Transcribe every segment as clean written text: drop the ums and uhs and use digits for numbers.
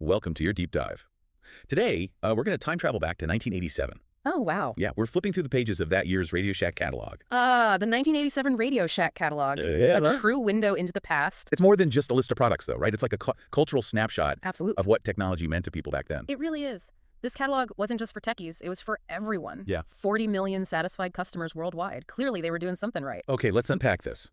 Welcome to your deep dive. Today, we're going to time travel back to 1987. Oh, wow. Yeah, we're flipping through the pages of that year's Radio Shack catalog. The 1987 Radio Shack catalog. Yeah, A true window into the past. it's more than just a list of products, though, right? It's like a cultural snapshot Absolutely. of what technology meant to people back then. It really is. This catalog wasn't just for techies, it was for everyone. Yeah. 40 million satisfied customers worldwide. Clearly, they were doing something right. Okay, let's unpack this.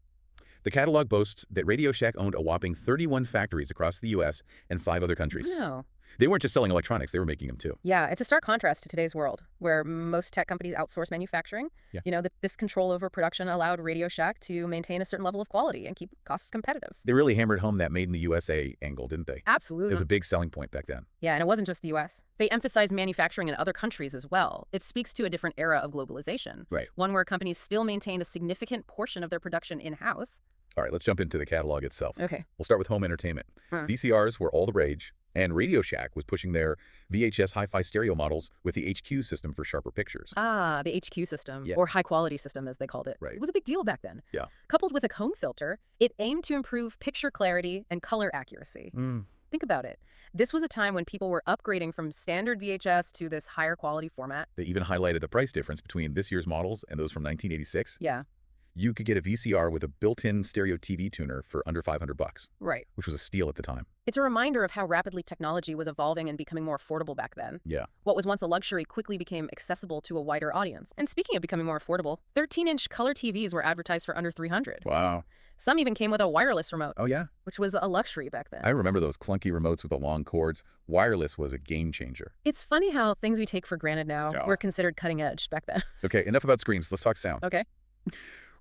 The catalog boasts that Radio Shack owned a whopping 31 factories across the U.S. and 5 other countries. No. They weren't just selling electronics, they were making them too. Yeah, it's a stark contrast to today's world, where most tech companies outsource manufacturing. Yeah. This control over production allowed Radio Shack to maintain a certain level of quality and keep costs competitive. They really hammered home that made in the USA angle, didn't they? It Absolutely. was a big selling point back then. Yeah, and it wasn't just the U.S. They emphasized manufacturing in other countries as well. It speaks to a different era of globalization. Right. One where companies still maintained a significant portion of their production in-house. All right, let's jump into the catalog itself. Okay. We'll start with home entertainment. VCRs were all the rage, and Radio Shack was pushing their VHS hi-fi stereo models with the HQ system for sharper pictures. Ah, the HQ system, Yeah. or high-quality system as they called it. Right. It was a big deal back then. Yeah. Coupled with a cone filter, it aimed to improve picture clarity and color accuracy. Think about it. This was a time when people were upgrading from standard VHS to this higher quality format. They even highlighted the price difference between this year's models and those from 1986. Yeah, You could get a VCR with a built-in stereo TV tuner for under $500, right. which was a steal at the time. It's a reminder of how rapidly technology was evolving and becoming more affordable back then. Yeah. What was once a luxury quickly became accessible to a wider audience. And speaking of becoming more affordable, 13-inch color TVs were advertised for under $300. Wow. Some even came with a wireless remote, Oh, yeah? which was a luxury back then. I remember those clunky remotes with the long cords. Wireless was a game changer. It's funny how things we take for granted now Yeah. were considered cutting edge back then. Okay, enough about screens. Let's talk sound. Okay.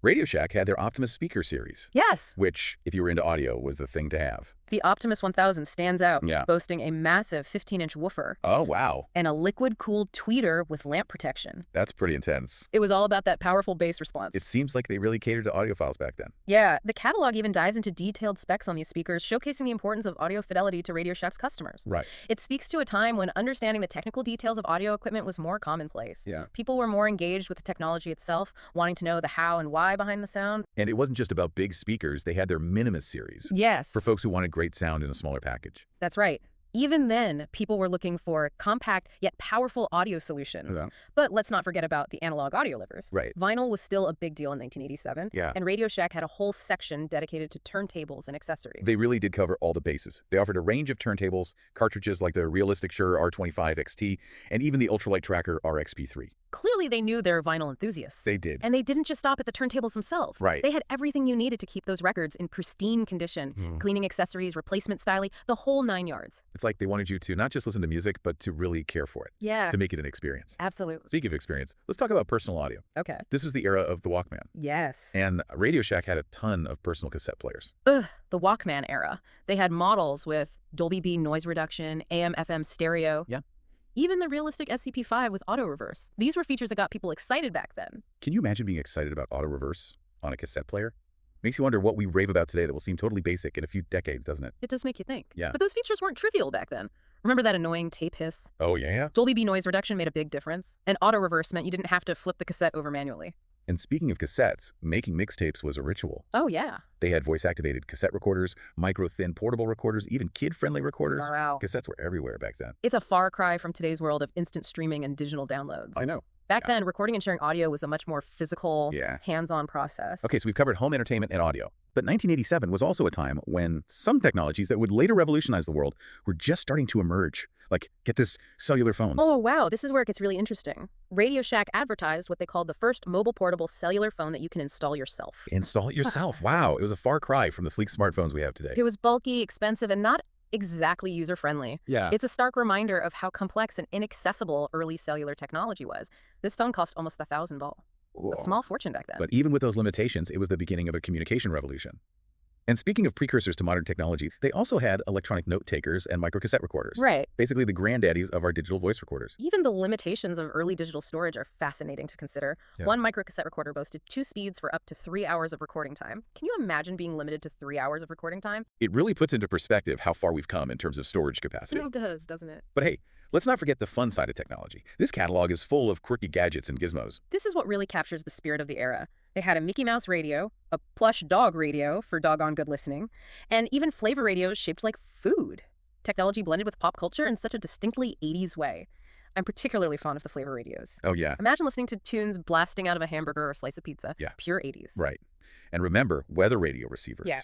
Radio Shack had their Optimus speaker series, Yes. which, if you were into audio, was the thing to have. The Optimus 1000 stands out, Yeah. boasting a massive 15-inch woofer Oh, wow. and a liquid-cooled tweeter with lamp protection. That's pretty intense. It was all about that powerful bass response. It seems like they really catered to audiophiles back then. Yeah, the catalog even dives into detailed specs on these speakers, showcasing the importance of audio fidelity to Radio Shack's customers. Right. It speaks to a time when understanding the technical details of audio equipment was more commonplace. Yeah. People were more engaged with the technology itself, wanting to know the how and why behind the sound. And it wasn't just about big speakers. They had their Minimus series Yes, for folks who wanted great sound in a smaller package. that's right. Even then, people were looking for compact yet powerful audio solutions. Yeah. But let's not forget about the analog audio livers. Right. Vinyl was still a big deal in 1987. Yeah. And Radio Shack had a whole section dedicated to turntables and accessories. They really did cover all the bases. They offered a range of turntables, cartridges like the Realistic Shure R25 XT, and even the Ultralight Tracker RXP3. Clearly, they knew they're vinyl enthusiasts. They did. And they didn't just stop at the turntables themselves. Right. They had everything you needed to keep those records in pristine condition. Cleaning accessories, replacement styling, the whole 9 yards. It's like they wanted you to not just listen to music, but to really care for it, Yeah, to make it an experience. absolutely. Speaking of experience, let's talk about personal audio. Okay. This was the era of the Walkman, Yes. and Radio Shack had a ton of personal cassette players. Ugh, the Walkman era. They had models with Dolby B noise reduction, AM/FM stereo. Yeah. Even the realistic SCP-5 with auto reverse. These were features that got people excited back then. Can you imagine being excited about auto reverse on a cassette player? Makes you wonder what we rave about today that will seem totally basic in a few decades, doesn't it? It does make you think. Yeah. But those features weren't trivial back then. Remember that annoying tape hiss? Oh, yeah? Dolby B noise reduction made a big difference. And auto reverse meant you didn't have to flip the cassette over manually. And speaking of cassettes, making mixtapes was a ritual. Oh, yeah. They had voice-activated cassette recorders, micro-thin portable recorders, even kid-friendly recorders. Wow. Cassettes were everywhere back then. It's a far cry from today's world of instant streaming and digital downloads. I know. Back Yeah. then, recording and sharing audio was a much more physical, Yeah. hands-on process. Okay, so we've covered home entertainment and audio. But 1987 was also a time when some technologies that would later revolutionize the world were just starting to emerge. Like, get this, cellular phones. Oh, wow. This is where it gets really interesting. Radio Shack advertised what they called the first mobile portable cellular phone that you can install yourself. Install it yourself. Wow, it was a far cry from the sleek smartphones we have today. It was bulky, expensive, and not exactly user-friendly. Yeah. It's a stark reminder of how complex and inaccessible early cellular technology was. This phone cost almost $1,000. A small fortune back then. But even with those limitations, it was the beginning of a communication revolution. And speaking of precursors to modern technology, they also had electronic note takers and microcassette recorders. Right. Basically the granddaddies of our digital voice recorders. Even the limitations of early digital storage are fascinating to consider. Yeah. One microcassette recorder boasted 2 speeds for up to 3 hours of recording time. Can you imagine being limited to 3 hours of recording time? It really puts into perspective how far we've come in terms of storage capacity. It does, doesn't it? But hey, let's not forget the fun side of technology. This catalog is full of quirky gadgets and gizmos. This is what really captures the spirit of the era. They had a Mickey Mouse radio, a plush dog radio for doggone good listening, and even flavor radios shaped like food. Technology blended with pop culture in such a distinctly 80s way. I'm particularly fond of the flavor radios. Oh, yeah. Imagine listening to tunes blasting out of a hamburger or a slice of pizza. Yeah. Pure 80s. Right. And remember, weather radio receivers. Yeah.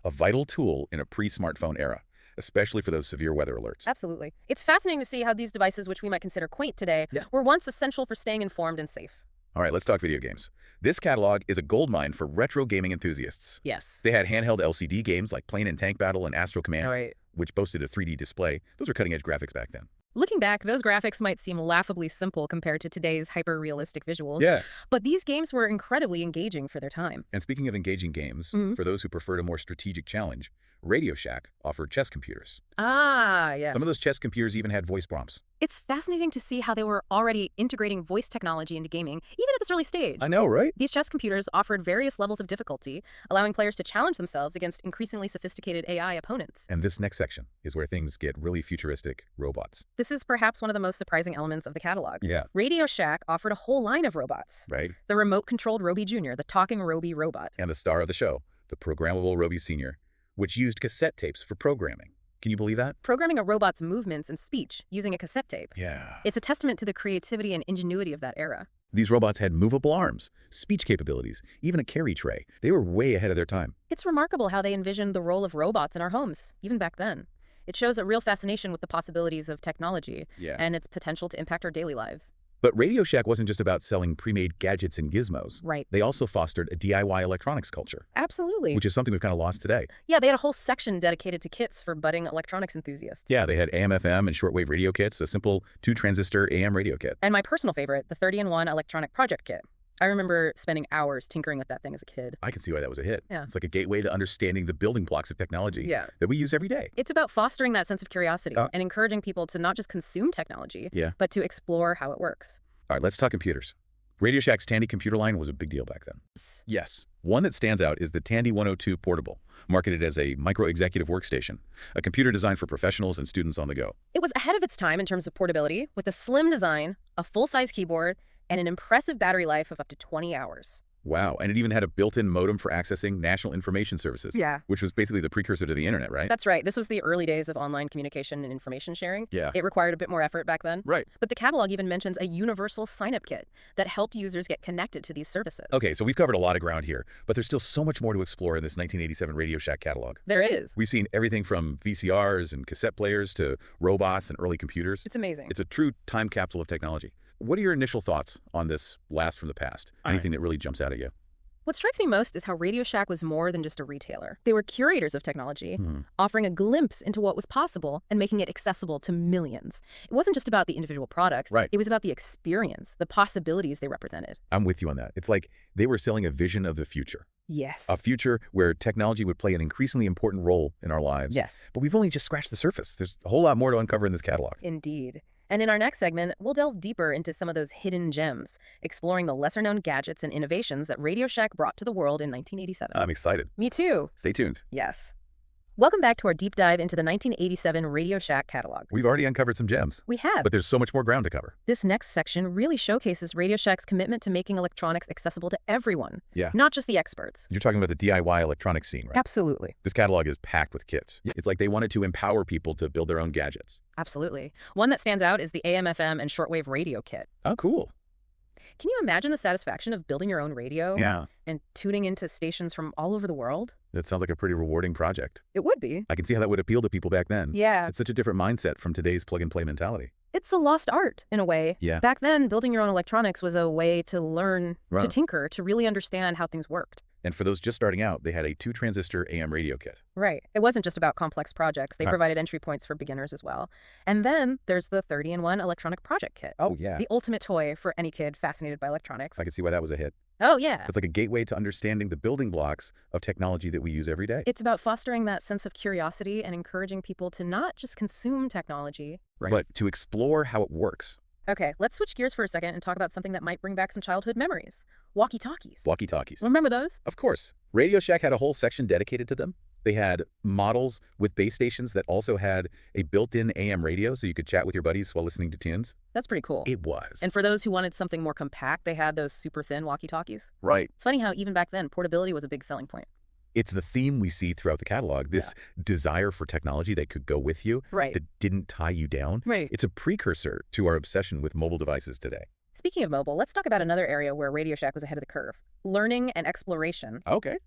A vital tool in a pre-smartphone era, especially for those severe weather alerts. Absolutely. It's fascinating to see how these devices, which we might consider quaint today, were once essential for staying informed and safe. All right, let's talk video games. This catalog is a goldmine for retro gaming enthusiasts. Yes. They had handheld LCD games like Plane and Tank Battle and Astro Command, Right. which boasted a 3D display. Those were cutting-edge graphics back then. Looking back, those graphics might seem laughably simple compared to today's hyper-realistic visuals. Yeah. But these games were incredibly engaging for their time. And speaking of engaging games, for those who preferred a more strategic challenge, Radio Shack offered chess computers. Ah, yes. Some of those chess computers even had voice prompts. It's fascinating to see how they were already integrating voice technology into gaming, even at this early stage. I know, right? These chess computers offered various levels of difficulty, allowing players to challenge themselves against increasingly sophisticated AI opponents. And this next section is where things get really futuristic robots. This is perhaps one of the most surprising elements of the catalog. Yeah. Radio Shack offered a whole line of robots. Right? The remote-controlled Roby Jr., the talking Roby robot. And the star of the show, the programmable Roby Sr., which used cassette tapes for programming. Can you believe that? Programming a robot's movements and speech using a cassette tape. Yeah. It's a testament to the creativity and ingenuity of that era. These robots had movable arms, speech capabilities, even a carry tray. They were way ahead of their time. It's remarkable how they envisioned the role of robots in our homes, even back then. It shows a real fascination with the possibilities of technology and its potential to impact our daily lives. But Radio Shack wasn't just about selling pre-made gadgets and gizmos. Right. They also fostered a DIY electronics culture. Absolutely. Which is something we've kind of lost today. Yeah, they had a whole section dedicated to kits for budding electronics enthusiasts. Yeah, they had AM/FM and shortwave radio kits, a simple 2-transistor AM radio kit. And my personal favorite, the 30-in-1 electronic project kit. I remember spending hours tinkering with that thing as a kid. I can see why that was a hit. Yeah. It's like a gateway to understanding the building blocks of technology that we use every day. It's about fostering that sense of curiosity and encouraging people to not just consume technology, but to explore how it works. All right, let's talk computers. Radio Shack's Tandy computer line was a big deal back then. Yes. One that stands out is the Tandy 102 Portable, marketed as a micro-executive workstation, a computer designed for professionals and students on the go. It was ahead of its time in terms of portability, with a slim design, a full-size keyboard, and an impressive battery life of up to 20 hours. Wow, and it even had a built-in modem for accessing national information services. Yeah. Which was basically the precursor to the internet, right? That's right. This was the early days of online communication and information sharing. Yeah. It required a bit more effort back then. Right. But the catalog even mentions a universal sign-up kit that helped users get connected to these services. Okay, so we've covered a lot of ground here, but there's still so much more to explore in this 1987 Radio Shack catalog. There is. We've seen everything from VCRs and cassette players to robots and early computers. It's amazing. It's a true time capsule of technology. What are your initial thoughts on this blast from the past? Anything that really jumps out at you? What strikes me most is how Radio Shack was more than just a retailer. They were curators of technology, offering a glimpse into what was possible and making it accessible to millions. It wasn't just about the individual products. Right. It was about the experience, the possibilities they represented. I'm with you on that. It's like they were selling a vision of the future. Yes. A future where technology would play an increasingly important role in our lives. Yes. But we've only just scratched the surface. There's a whole lot more to uncover in this catalog. Indeed. And in our next segment, we'll delve deeper into some of those hidden gems, exploring the lesser-known gadgets and innovations that Radio Shack brought to the world in 1987. I'm excited. Me too. Stay tuned. Yes. Welcome back to our deep dive into the 1987 Radio Shack catalog. We've already uncovered some gems. We have. But there's so much more ground to cover. This next section really showcases Radio Shack's commitment to making electronics accessible to everyone. Yeah. Not just the experts. You're talking about the DIY electronics scene, right? Absolutely. This catalog is packed with kits. It's like they wanted to empower people to build their own gadgets. Absolutely. One that stands out is the AM/FM and shortwave radio kit. Oh, cool. Can you imagine the satisfaction of building your own radio? Yeah. And tuning into stations from all over the world? That sounds like a pretty rewarding project. It would be. I can see how that would appeal to people back then. Yeah. It's such a different mindset from today's plug-and-play mentality. It's a lost art, in a way. Yeah. Back then, building your own electronics was a way to learn, to Right. tinker, to really understand how things worked. And for those just starting out, they had a 2-transistor AM radio kit. Right. It wasn't just about complex projects. They Right. provided entry points for beginners as well. And then there's the 30-in-1 electronic project kit. Oh, yeah. The ultimate toy for any kid fascinated by electronics. I can see why that was a hit. Oh, yeah. It's like a gateway to understanding the building blocks of technology that we use every day. It's about fostering that sense of curiosity and encouraging people to not just consume technology, But to explore how it works. Okay, let's switch gears for a second and talk about something that might bring back some childhood memories. Walkie-talkies. Walkie-talkies. Remember those? Of course. Radio Shack had a whole section dedicated to them. They had models with base stations that also had a built-in AM radio so you could chat with your buddies while listening to tunes. That's pretty cool. It was. And for those who wanted something more compact, they had those super thin walkie-talkies. Right. It's funny how even back then, portability was a big selling point. It's the theme we see throughout the catalog, this desire for technology that could go with you, Right. that didn't tie you down. Right. It's a precursor to our obsession with mobile devices today. Speaking of mobile, let's talk about another area where Radio Shack was ahead of the curve. Learning and exploration. Okay.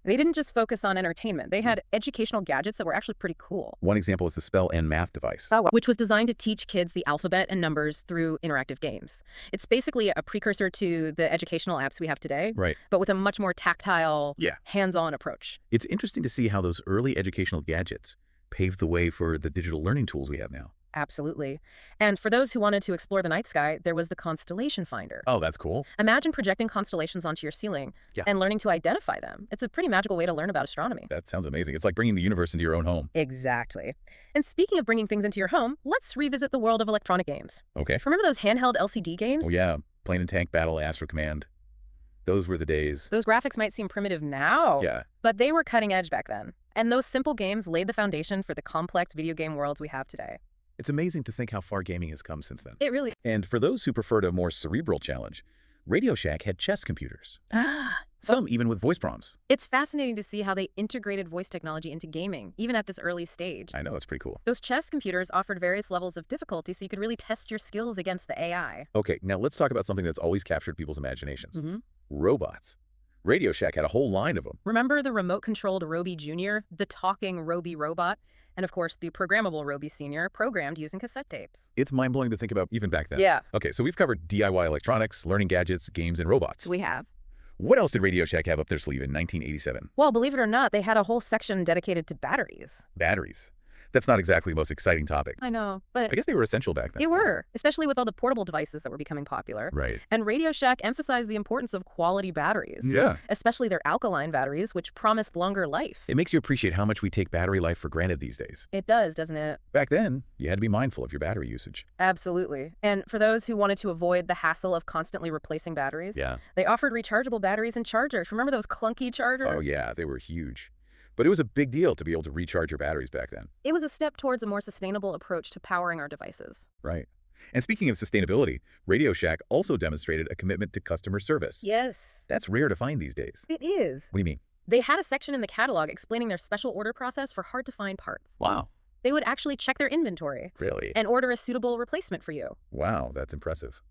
They didn't just focus on entertainment. They had educational gadgets that were actually pretty cool. One example is the Spell and Math device. Which was designed to teach kids the alphabet and numbers through interactive games. It's basically a precursor to the educational apps we have today, Right. but with a much more tactile, hands-on approach. It's interesting to see how those early educational gadgets paved the way for the digital learning tools we have now. Absolutely. And for those who wanted to explore the night sky, there was the Constellation Finder. Oh, that's cool. Imagine projecting constellations onto your ceiling and learning to identify them. It's a pretty magical way to learn about astronomy. That sounds amazing. It's like bringing the universe into your own home. Exactly. And speaking of bringing things into your home, let's revisit the world of electronic games. Okay. Remember those handheld LCD games? Oh, yeah. Plane and Tank Battle, Astro Command. Those were the days. Those graphics might seem primitive now, Yeah. but they were cutting edge back then. And those simple games laid the foundation for the complex video game worlds we have today. It's amazing to think how far gaming has come since then. It really... And for those who preferred a more cerebral challenge, Radio Shack had chess computers. Ah. Some even with voice prompts. It's fascinating to see how they integrated voice technology into gaming, even at this early stage. I know, it's pretty cool. Those chess computers offered various levels of difficulty so you could really test your skills against the AI. Okay, now let's talk about something that's always captured people's imaginations. Robots. Radio Shack had a whole line of them. Remember the remote-controlled Roby Jr., the talking Roby robot, and of course the programmable Roby Sr., programmed using cassette tapes? It's mind-blowing to think about even back then. Yeah. Okay, so we've covered DIY electronics, learning gadgets, games, and robots. We have. What else did Radio Shack have up their sleeve in 1987? Well, believe it or not, they had a whole section dedicated to batteries. Batteries. That's not exactly the most exciting topic. I know, but I guess they were essential back then. they were, especially with all the portable devices that were becoming popular. Right. And Radio Shack emphasized the importance of quality batteries. Yeah. Especially their alkaline batteries, which promised longer life. It makes you appreciate how much we take battery life for granted these days. It does, doesn't it? Back then, you had to be mindful of your battery usage. Absolutely. And for those who wanted to avoid the hassle of constantly replacing batteries, they offered rechargeable batteries and chargers. Remember those clunky chargers? Oh, yeah, they were huge. But it was a big deal to be able to recharge your batteries back then. It was a step towards a more sustainable approach to powering our devices. Right. And speaking of sustainability, Radio Shack also demonstrated a commitment to customer service. Yes. That's rare to find these days. It is. What do you mean? They had a section in the catalog explaining their special order process for hard-to-find parts. Wow. They would actually check their inventory. Really? And order a suitable replacement for you. Wow, that's impressive.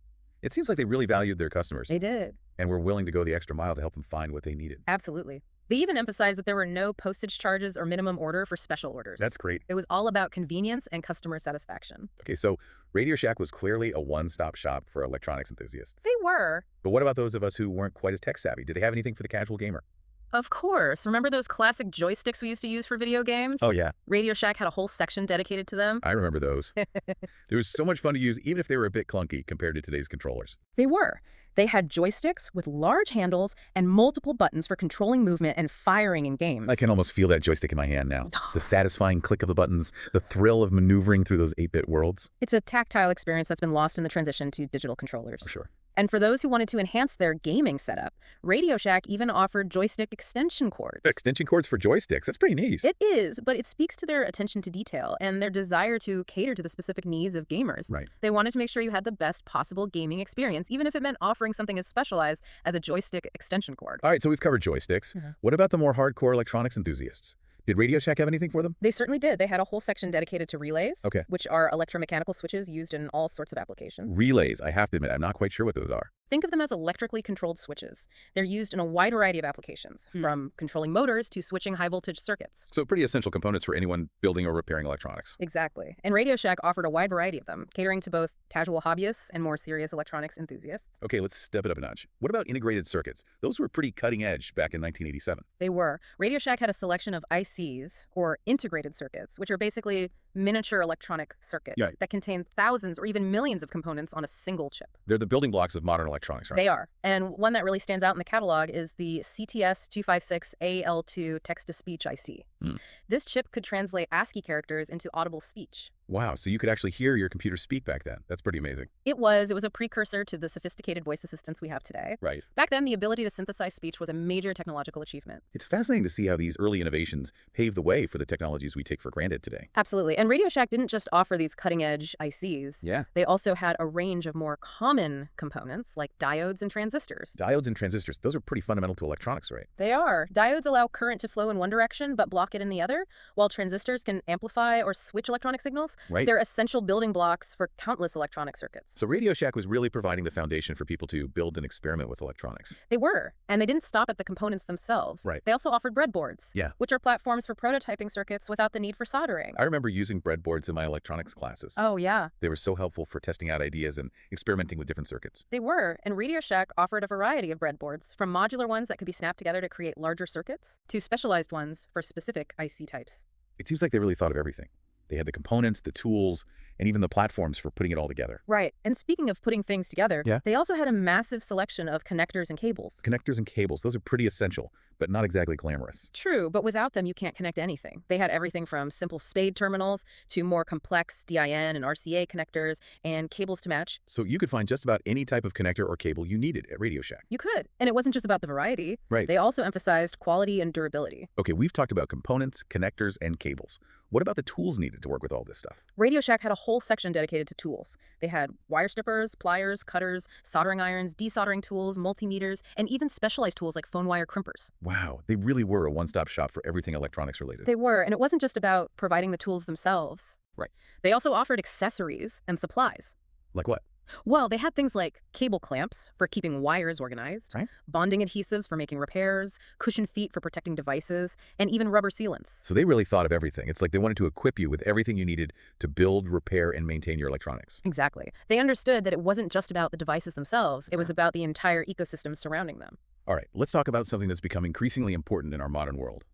It seems like they really valued their customers. They did. And were willing to go the extra mile to help them find what they needed. Absolutely. They even emphasized that there were no postage charges or minimum order for special orders. That's great. It was all about convenience and customer satisfaction. Okay, so Radio Shack was clearly a one-stop shop for electronics enthusiasts. They were. But what about those of us who weren't quite as tech-savvy? Did they have anything for the casual gamer? Of course. Remember those classic joysticks we used to use for video games? Oh, yeah. Radio Shack had a whole section dedicated to them. I remember those. They were so much fun to use, even if they were a bit clunky compared to today's controllers. They were. They had joysticks with large handles and multiple buttons for controlling movement and firing in games. I can almost feel that joystick in my hand now. The satisfying click of the buttons, the thrill of maneuvering through those 8-bit worlds. It's a tactile experience that's been lost in the transition to digital controllers. For sure. And for those who wanted to enhance their gaming setup, Radio Shack even offered joystick extension cords. Extension cords for joysticks. That's pretty neat. It is, but it speaks to their attention to detail and their desire to cater to the specific needs of gamers. Right. They wanted to make sure you had the best possible gaming experience, even if it meant offering something as specialized as a joystick extension cord. All right, so we've covered joysticks. What about the more hardcore electronics enthusiasts? Did Radio Shack have anything for them? They certainly did. They had a whole section dedicated to relays, Okay. which are electromechanical switches used in all sorts of applications. Relays, I have to admit, I'm not quite sure what those are. Think of them as electrically controlled switches. They're used in a wide variety of applications, from controlling motors to switching high-voltage circuits. So pretty essential components for anyone building or repairing electronics. Exactly. And Radio Shack offered a wide variety of them, catering to both casual hobbyists and more serious electronics enthusiasts. Okay, let's step it up a notch. What about integrated circuits? Those were pretty cutting edge back in 1987. They were. Radio Shack had a selection of ICs, or integrated circuits, which are basically miniature electronic circuits that contain thousands or even millions of components on a single chip. They're the building blocks of modern electronics, right? They are. And one that really stands out in the catalog is the CTS-256AL2 text-to-speech IC. Hmm. This chip could translate ASCII characters into audible speech. Wow, so you could actually hear your computer speak back then. That's pretty amazing. It was a precursor to the sophisticated voice assistants we have today. Right. Back then, the ability to synthesize speech was a major technological achievement. It's fascinating to see how these early innovations paved the way for the technologies we take for granted today. Absolutely. And Radio Shack didn't just offer these cutting-edge ICs. Yeah. They also had a range of more common components like diodes and transistors. Diodes and transistors, those are pretty fundamental to electronics, right? They are. Diodes allow current to flow in one direction but block it in the other, while transistors can amplify or switch electronic signals. Right. They're essential building blocks for countless electronic circuits. So Radio Shack was really providing the foundation for people to build and experiment with electronics. They were, and they didn't stop at the components themselves. Right. They also offered breadboards, Yeah. which are platforms for prototyping circuits without the need for soldering. I remember using breadboards in my electronics classes. Oh, yeah. They were so helpful for testing out ideas and experimenting with different circuits. They were, and Radio Shack offered a variety of breadboards, from modular ones that could be snapped together to create larger circuits, to specialized ones for specific IC types. It seems like they really thought of everything. They had the components, the tools, and even the platforms for putting it all together. Right, and speaking of putting things together, Yeah. they also had a massive selection of connectors and cables. Connectors and cables, those are pretty essential, but not exactly glamorous. True, but without them, you can't connect anything. They had everything from simple SPADE terminals to more complex DIN and RCA connectors and cables to match. So you could find just about any type of connector or cable you needed at Radio Shack. You could. And it wasn't just about the variety. Right. They also emphasized quality and durability. Okay, we've talked about components, connectors, and cables. What about the tools needed to work with all this stuff? Radio Shack had a whole section dedicated to tools. They had wire strippers, pliers, cutters, soldering irons, desoldering tools, multimeters, and even specialized tools like phone wire crimpers. Wow, they really were a one-stop shop for everything electronics related. They were, and it wasn't just about providing the tools themselves. Right. They also offered accessories and supplies. Like what? Well, they had things like cable clamps for keeping wires organized, Right. bonding adhesives for making repairs, cushion feet for protecting devices, and even rubber sealants. So they really thought of everything. It's like they wanted to equip you with everything you needed to build, repair, and maintain your electronics. Exactly. They understood that it wasn't just about the devices themselves, it was about the entire ecosystem surrounding them. All right, let's talk about something that's become increasingly important in our modern world.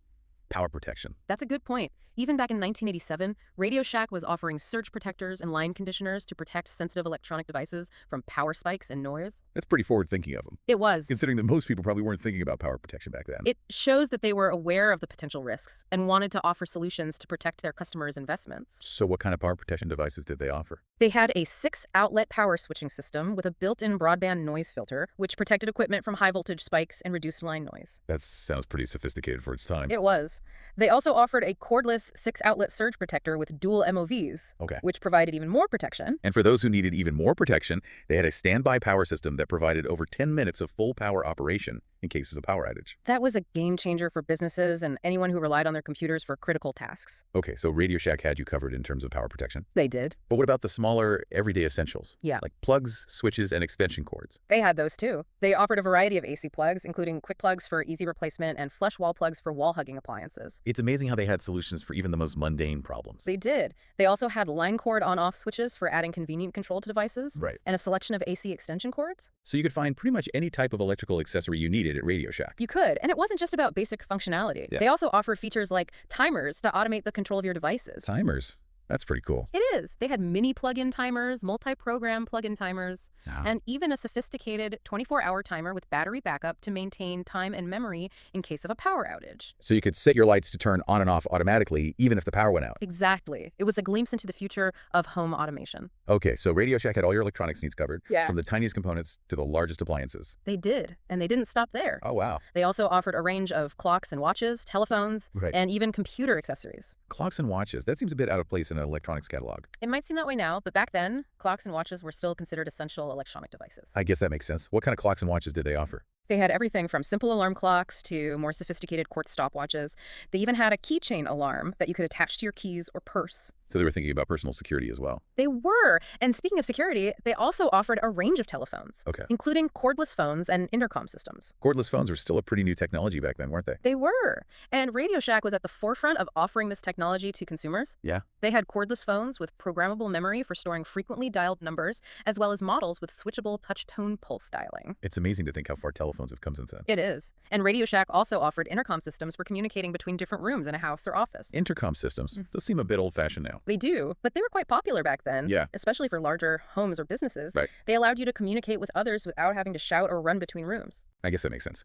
Power protection. That's a good point. Even back in 1987, Radio Shack was offering surge protectors and line conditioners to protect sensitive electronic devices from power spikes and noise. That's pretty forward-thinking of them, It was. considering that most people probably weren't thinking about power protection back then. It shows that they were aware of the potential risks and wanted to offer solutions to protect their customers' investments. So what kind of power protection devices did they offer? They had a 6-outlet power switching system with a built-in broadband noise filter, which protected equipment from high-voltage spikes and reduced line noise. That sounds pretty sophisticated for its time. It was. They also offered a cordless 6-outlet surge protector with dual MOVs, Okay. which provided even more protection. And for those who needed even more protection, they had a standby power system that provided over 10 minutes of full power operation in cases of power outage. That was a game changer for businesses and anyone who relied on their computers for critical tasks. Okay, so Radio Shack had you covered in terms of power protection. They did. But what about the smaller, everyday essentials? Yeah. Like plugs, switches, and extension cords. They had those too. They offered a variety of AC plugs, including quick plugs for easy replacement and flush wall plugs for wall-hugging appliances. It's amazing how they had solutions for even the most mundane problems. They did. They also had line cord on-off switches for adding convenient control to devices. Right. And a selection of AC extension cords. So you could find pretty much any type of electrical accessory you needed at Radio Shack. You could, and it wasn't just about basic functionality. Yeah. They also offered features like timers to automate the control of your devices. Timers. That's pretty cool. It is. They had mini plug-in timers, multi-program plug-in timers, Wow. and even a sophisticated 24-hour timer with battery backup to maintain time and memory in case of a power outage. So you could set your lights to turn on and off automatically even if the power went out. Exactly. It was a glimpse into the future of home automation. Okay, so Radio Shack had all your electronics needs covered, Yeah. from the tiniest components to the largest appliances. They did, and they didn't stop there. Oh, wow. They also offered a range of clocks and watches, telephones, Right. and even computer accessories. Clocks and watches. That seems a bit out of place in an electronics catalog. It might seem that way now, but back then, clocks and watches were still considered essential electronic devices. I guess that makes sense. What kind of clocks and watches did they offer? They had everything from simple alarm clocks to more sophisticated quartz stopwatches. They even had a keychain alarm that you could attach to your keys or purse. So they were thinking about personal security as well. They were. And speaking of security, they also offered a range of telephones, Okay. including cordless phones and intercom systems. Cordless phones were still a pretty new technology back then, weren't they? They were. And Radio Shack was at the forefront of offering this technology to consumers. Yeah. They had cordless phones with programmable memory for storing frequently dialed numbers, as well as models with switchable touch-tone pulse dialing. It's amazing to think how far telephones telephones have come since then. It is. And Radio Shack also offered intercom systems for communicating between different rooms in a house or office. Intercom systems. Those seem a bit old-fashioned now. They do, but they were quite popular back then. Yeah. Especially for larger homes or businesses. Right. They allowed you to communicate with others without having to shout or run between rooms. I guess that makes sense.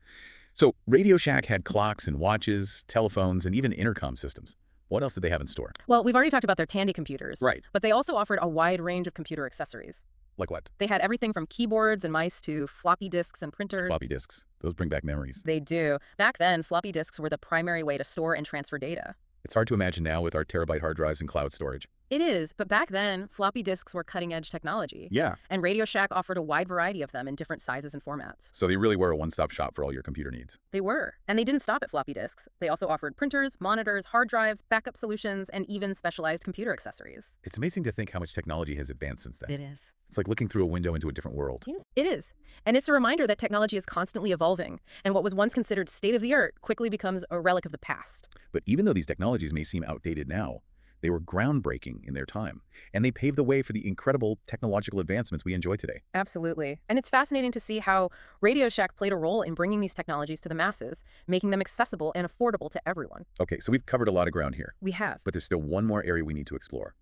So Radio Shack had clocks and watches, telephones, and even intercom systems. What else did they have in store? Well, we've already talked about their Tandy computers. Right. But they also offered a wide range of computer accessories. Like what? They had everything from keyboards and mice to floppy disks and printers. Floppy disks. Those bring back memories. They do. Back then, floppy disks were the primary way to store and transfer data. It's hard to imagine now with our terabyte hard drives and cloud storage. It is, but back then, floppy disks were cutting-edge technology. Yeah. And Radio Shack offered a wide variety of them in different sizes and formats. So they really were a one-stop shop for all your computer needs. They were. And they didn't stop at floppy disks. They also offered printers, monitors, hard drives, backup solutions, and even specialized computer accessories. It's amazing to think how much technology has advanced since then. It is. It's like looking through a window into a different world. It is. And it's a reminder that technology is constantly evolving, and what was once considered state-of-the-art quickly becomes a relic of the past. But even though these technologies may seem outdated now, they were groundbreaking in their time, and they paved the way for the incredible technological advancements we enjoy today. Absolutely. And it's fascinating to see how Radio Shack played a role in bringing these technologies to the masses, making them accessible and affordable to everyone. Okay, so we've covered a lot of ground here, We have. but there's still one more area we need to explore.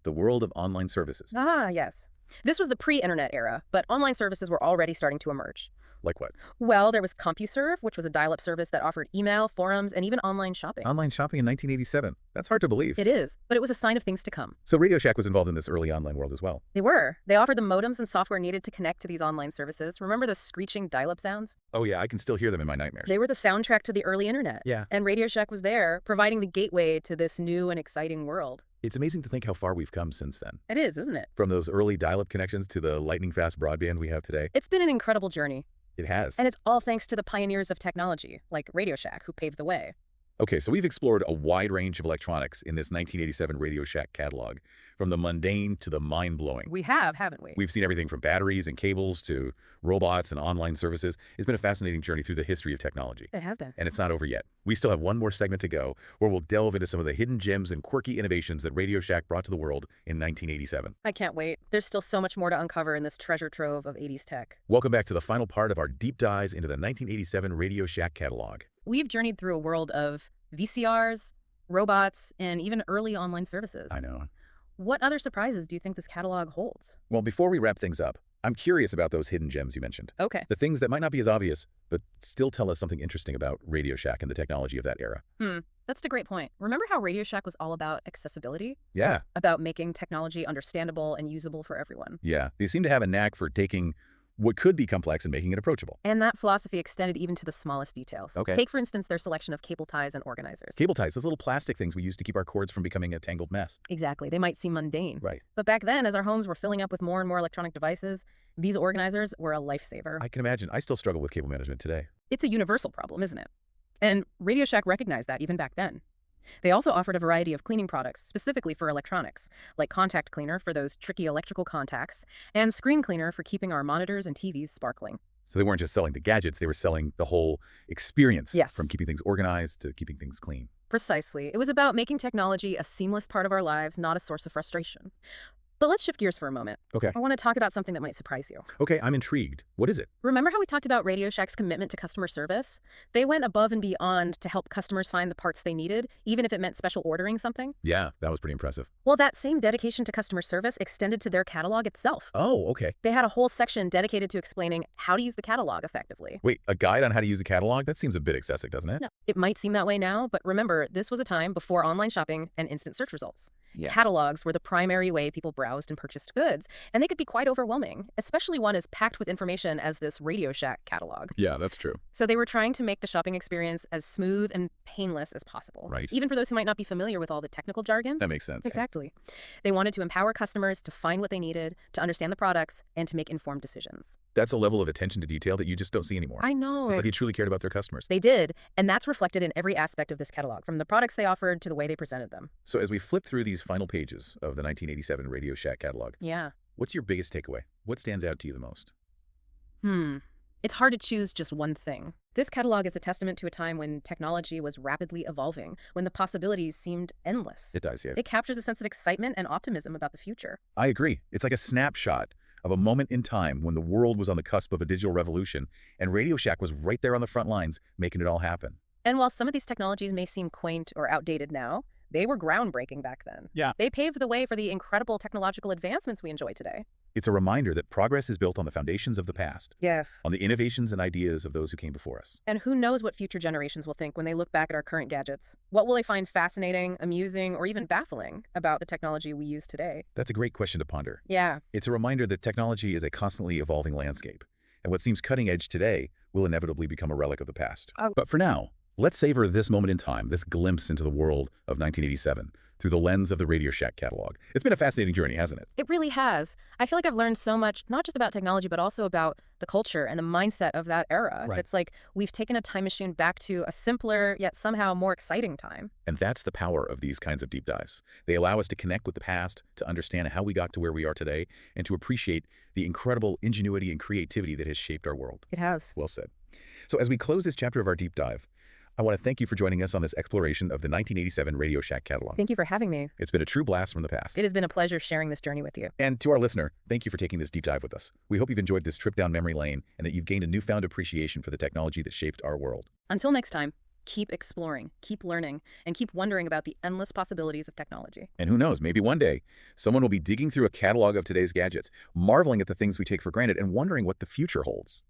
The world of online services. Ah, yes. This was the pre-internet era, but online services were already starting to emerge. Like what? Well, there was CompuServe, which was a dial-up service that offered email, forums, and even online shopping. Online shopping in 1987. That's hard to believe. It is, but it was a sign of things to come. So Radio Shack was involved in this early online world as well. They were. They offered the modems and software needed to connect to these online services. Remember those screeching dial-up sounds? Oh yeah, I can still hear them in my nightmares. They were the soundtrack to the early internet. Yeah. And Radio Shack was there, providing the gateway to this new and exciting world. It's amazing to think how far we've come since then. It is, isn't it? From those early dial-up connections to the lightning-fast broadband we have today. It's been an incredible journey. It has. And it's all thanks to the pioneers of technology, like Radio Shack, who paved the way. Okay, so we've explored a wide range of electronics in this 1987 Radio Shack catalog, from the mundane to the mind-blowing. We have, haven't we? We've seen everything from batteries and cables to robots and online services. It's been a fascinating journey through the history of technology. It has been. And it's not over yet. We still have one more segment to go, where we'll delve into some of the hidden gems and quirky innovations that Radio Shack brought to the world in 1987. I can't wait. There's still so much more to uncover in this treasure trove of 80s tech. Welcome back to the final part of our deep dives into the 1987 Radio Shack catalog. We've journeyed through a world of VCRs, robots, and even early online services. I know. What other surprises do you think this catalog holds? Well, before we wrap things up, I'm curious about those hidden gems you mentioned. Okay. The things that might not be as obvious, but still tell us something interesting about Radio Shack and the technology of that era. That's a great point. Remember how Radio Shack was all about accessibility? Yeah. About making technology understandable and usable for everyone. Yeah. They seem to have a knack for taking what could be complex and making it approachable. And that philosophy extended even to the smallest details. Okay. Take, for instance, their selection of cable ties and organizers. Cable ties, those little plastic things we use to keep our cords from becoming a tangled mess. Exactly. They might seem mundane. Right. But back then, as our homes were filling up with more and more electronic devices, these organizers were a lifesaver. I can imagine. I still struggle with cable management today. It's a universal problem, isn't it? And Radio Shack recognized that even back then. They also offered a variety of cleaning products specifically for electronics, like contact cleaner for those tricky electrical contacts, and screen cleaner for keeping our monitors and TVs sparkling. So they weren't just selling the gadgets, they were selling the whole experience. Yes. From keeping things organized to keeping things clean. Precisely. It was about making technology a seamless part of our lives, not a source of frustration. But let's shift gears for a moment. Okay. I want to talk about something that might surprise you. Okay, I'm intrigued. What is it? Remember how we talked about Radio Shack's commitment to customer service? They went above and beyond to help customers find the parts they needed, even if it meant special ordering something. Yeah, that was pretty impressive. Well, that same dedication to customer service extended to their catalog itself. Oh, okay. They had a whole section dedicated to explaining how to use the catalog effectively. Wait, a guide on how to use a catalog? That seems a bit excessive, doesn't it? No, it might seem that way now, but remember, this was a time before online shopping and instant search results. Yeah. Catalogs were the primary way people browsed and purchased goods, and they could be quite overwhelming, especially one as packed with information as this Radio Shack catalog. Yeah, that's true. So they were trying to make the shopping experience as smooth and painless as possible. Right. Even for those who might not be familiar with all the technical jargon. That makes sense. Exactly. They wanted to empower customers to find what they needed, to understand the products, and to make informed decisions. That's a level of attention to detail that you just don't see anymore. I know. It's like they truly cared about their customers. They did, and that's reflected in every aspect of this catalog, from the products they offered to the way they presented them. So as we flip through these final pages of the 1987 Radio Shack catalog, Yeah. what's your biggest takeaway? What stands out to you the most? It's hard to choose just one thing. This catalog is a testament to a time when technology was rapidly evolving, when the possibilities seemed endless. It does, yeah. It captures a sense of excitement and optimism about the future. I agree. It's like a snapshot of a moment in time when the world was on the cusp of a digital revolution, and Radio Shack was right there on the front lines, making it all happen. And while some of these technologies may seem quaint or outdated now, they were groundbreaking back then. Yeah. They paved the way for the incredible technological advancements we enjoy today. It's a reminder that progress is built on the foundations of the past, Yes. on the innovations and ideas of those who came before us. And who knows what future generations will think when they look back at our current gadgets? What will they find fascinating, amusing, or even baffling about the technology we use today? That's a great question to ponder. Yeah. It's a reminder that technology is a constantly evolving landscape, and what seems cutting edge today will inevitably become a relic of the past. Oh. But for now, let's savor this moment in time, this glimpse into the world of 1987, through the lens of the Radio Shack catalog. It's been a fascinating journey, hasn't it? It really has. I feel like I've learned so much, not just about technology, but also about the culture and the mindset of that era. Right. It's like we've taken a time machine back to a simpler, yet somehow more exciting time. And that's the power of these kinds of deep dives. They allow us to connect with the past, to understand how we got to where we are today, and to appreciate the incredible ingenuity and creativity that has shaped our world. It has. Well said. So as we close this chapter of our deep dive, I want to thank you for joining us on this exploration of the 1987 Radio Shack catalog. Thank you for having me. It's been a true blast from the past. It has been a pleasure sharing this journey with you. And to our listener, thank you for taking this deep dive with us. We hope you've enjoyed this trip down memory lane and that you've gained a newfound appreciation for the technology that shaped our world. Until next time, keep exploring, keep learning, and keep wondering about the endless possibilities of technology. And who knows, maybe one day, someone will be digging through a catalog of today's gadgets, marveling at the things we take for granted and wondering what the future holds.